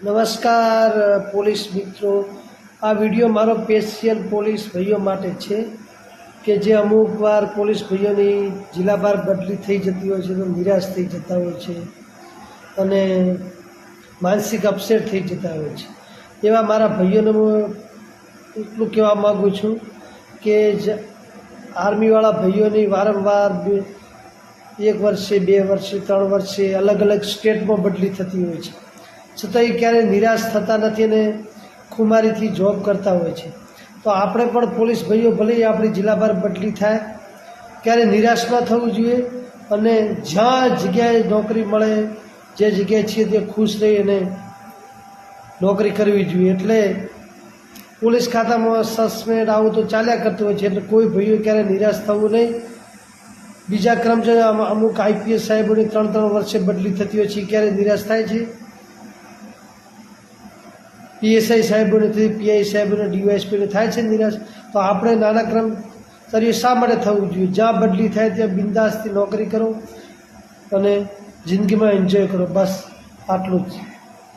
નમસ્કાર પોલીસ મિત્રો, આ વિડીયો મારો સ્પેશિયલ પોલીસ ભાઈઓ માટે છે કે જે અમુક વાર પોલીસ ભાઈઓની જિલ્લાવાર બદલી થઈ જતી હોય છે તો નિરાશ થઈ જતા હોય છે અને માનસિક અપસેટ થઈ જતા હોય છે। એવા મારા ભાઈઓને હું એટલું કહેવા માગું છું કે આર્મીવાળા ભાઈઓની વારંવાર 1 વર્ષે 2 વર્ષે 3 વર્ષે અલગ અલગ સ્ટેટમાં બદલી થતી હોય છે, છતાંય ક્યારેય નિરાશ થતા નથી અને ખુમારીથી જોબ કરતા હોય છે। તો આપણે પણ પોલીસ ભાઈઓ ભલે આપણી જિલ્લાવાર બદલી થાય ક્યારે નિરાશ ન થવું જોઈએ અને જ્યાં જગ્યાએ નોકરી મળે જે જગ્યાએ છીએ તે ખુશ રહી અને નોકરી કરવી જોઈએ। એટલે પોલીસ ખાતામાં સસ્પેન્ડ આવું તો ચાલ્યા કરતું હોય છે, એટલે કોઈ ભાઈઓ ક્યારે નિરાશ થવું નહીં। બીજા કર્મચારીઓ અમુક આઈપીએસ સાહેબોની 3-3 વર્ષે બદલી થતી હોય છે, ક્યારે નિરાશ થાય છે। પીએસઆઈ સાહેબોને પીઆઈ સાહેબોને ડીવાયએસપીને થાય છે નિરાશ। તો આપણે નાના કર્મચારીઓ શા માટે થવું જોઈએ? જ્યાં બદલી થાય ત્યાં બિંદાસથી નોકરી કરો અને જિંદગીમાં એન્જોય કરો, બસ આટલું જ।